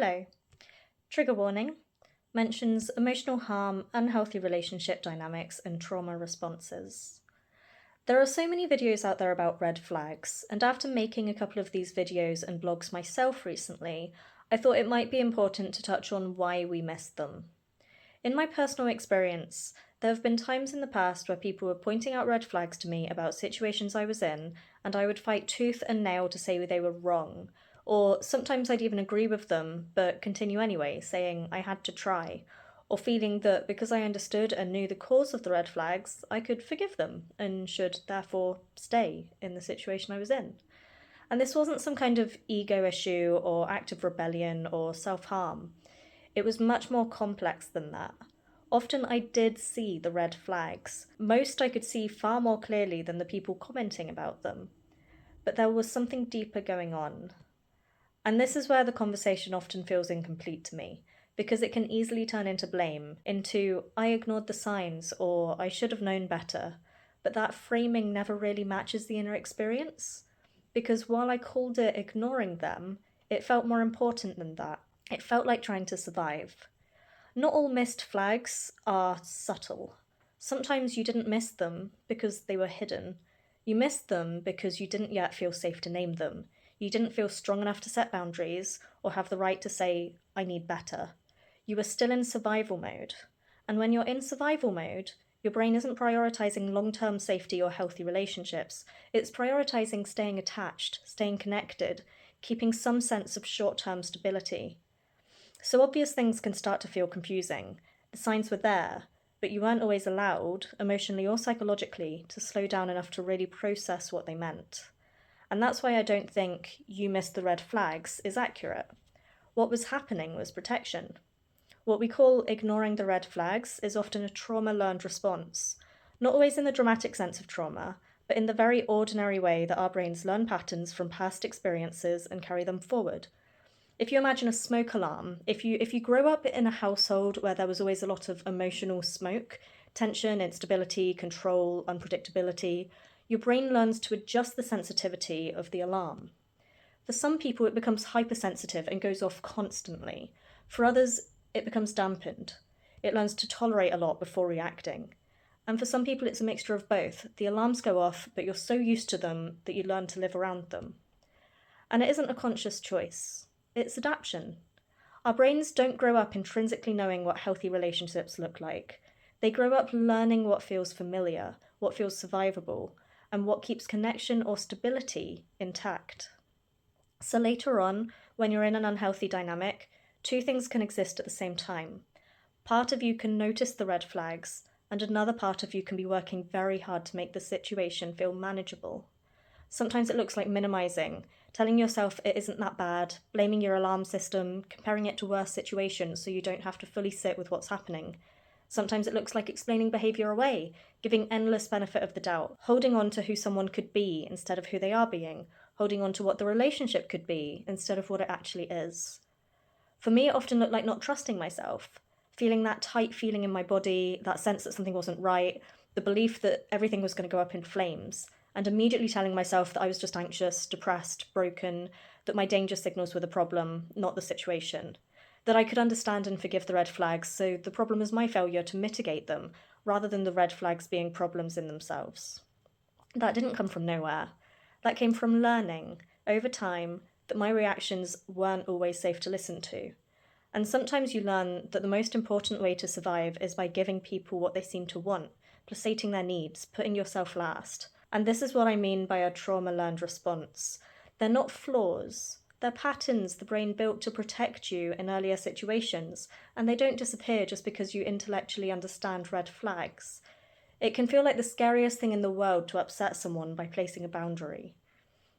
Hello. Trigger warning mentions emotional harm, unhealthy relationship dynamics, and trauma responses. There are so many videos out there about red flags, and after making a couple of these videos and blogs myself recently, I thought it might be important to touch on why we miss them. In my personal experience, there have been times in the past where people were pointing out red flags to me about situations I was in, and I would fight tooth and nail to say they were wrong. Or sometimes I'd even agree with them, but continue anyway, saying I had to try. Or feeling that because I understood and knew the cause of the red flags, I could forgive them and should therefore stay in the situation I was in. And this wasn't some kind of ego issue or act of rebellion or self harm. It was much more complex than that. Often I did see the red flags. Most I could see far more clearly than the people commenting about them. But there was something deeper going on. And this is where the conversation often feels incomplete to me, because it can easily turn into blame, into I ignored the signs or I should have known better. But that framing never really matches the inner experience. Because while I called it ignoring them, it felt more important than that. It felt like trying to survive. Not all missed flags are subtle. Sometimes you didn't miss them because they were hidden. You missed them because you didn't yet feel safe to name them. You didn't feel strong enough to set boundaries or have the right to say, I need better. You were still in survival mode. And when you're in survival mode, your brain isn't prioritizing long-term safety or healthy relationships. It's prioritizing staying attached, staying connected, keeping some sense of short-term stability. So obvious things can start to feel confusing. The signs were there, but you weren't always allowed, emotionally or psychologically, to slow down enough to really process what they meant. And that's why I don't think you missed the red flags is accurate. What was happening was protection. What we call ignoring the red flags is often a trauma-learned response, not always in the dramatic sense of trauma, but in the very ordinary way that our brains learn patterns from past experiences and carry them forward. If you imagine a smoke alarm, if you grow up in a household where there was always a lot of emotional smoke, tension, instability, control, unpredictability, your brain learns to adjust the sensitivity of the alarm. For some people, it becomes hypersensitive and goes off constantly. For others, it becomes dampened. It learns to tolerate a lot before reacting. And for some people, it's a mixture of both. The alarms go off, but you're so used to them that you learn to live around them. And it isn't a conscious choice. It's adaptation. Our brains don't grow up intrinsically knowing what healthy relationships look like. They grow up learning what feels familiar, what feels survivable, and what keeps connection or stability intact. So later on, when you're in an unhealthy dynamic, two things can exist at the same time. Part of you can notice the red flags, and another part of you can be working very hard to make the situation feel manageable. Sometimes it looks like minimizing, telling yourself it isn't that bad, blaming your alarm system, comparing it to worse situations so you don't have to fully sit with what's happening. Sometimes it looks like explaining behavior away, giving endless benefit of the doubt, holding on to who someone could be instead of who they are being, holding on to what the relationship could be instead of what it actually is. For me, it often looked like not trusting myself, feeling that tight feeling in my body, that sense that something wasn't right, the belief that everything was going to go up in flames, and immediately telling myself that I was just anxious, depressed, broken, that my danger signals were the problem, not the situation. That I could understand and forgive the red flags, so the problem was my failure to mitigate them, rather than the red flags being problems in themselves. That didn't come from nowhere. That came from learning, over time, that my reactions weren't always safe to listen to. And sometimes you learn that the most important way to survive is by giving people what they seem to want, placating their needs, putting yourself last. And this is what I mean by a trauma-learned response. They're not flaws. They're patterns the brain built to protect you in earlier situations, and they don't disappear just because you intellectually understand red flags. It can feel like the scariest thing in the world to upset someone by placing a boundary.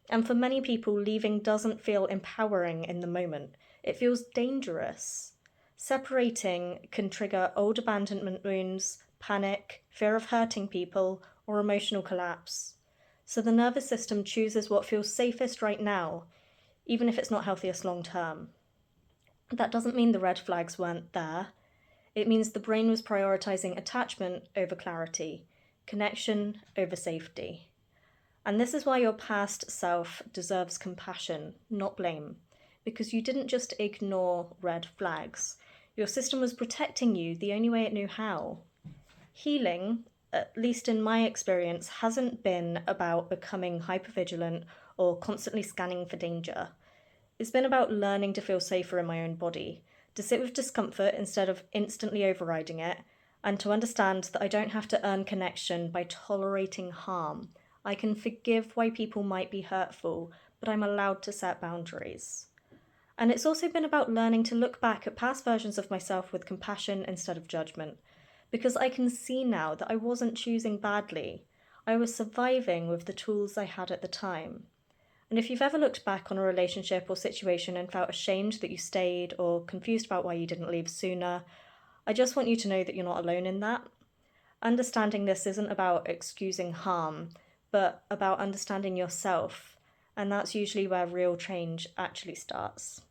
And for many people, leaving doesn't feel empowering in the moment. It feels dangerous. Separating can trigger old abandonment wounds, panic, fear of hurting people, or emotional collapse. So the nervous system chooses what feels safest right now, even if it's not healthiest long term. That doesn't mean the red flags weren't there. It means the brain was prioritizing attachment over clarity, connection over safety. And this is why your past self deserves compassion, not blame. because you didn't just ignore red flags. Your system was protecting you the only way it knew how. Healing, at least in my experience, hasn't been about becoming hypervigilant or constantly scanning for danger. It's been about learning to feel safer in my own body, to sit with discomfort instead of instantly overriding it, and to understand that I don't have to earn connection by tolerating harm. I can forgive why people might be hurtful, but I'm allowed to set boundaries. And it's also been about learning to look back at past versions of myself with compassion instead of judgment, because I can see now that I wasn't choosing badly. I was surviving with the tools I had at the time. And if you've ever looked back on a relationship or situation and felt ashamed that you stayed or confused about why you didn't leave sooner, I just want you to know that you're not alone in that. Understanding this isn't about excusing harm, but about understanding yourself, and that's usually where real change actually starts.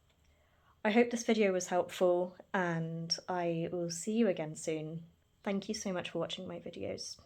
I hope this video was helpful, and I will see you again soon. Thank you so much for watching my videos.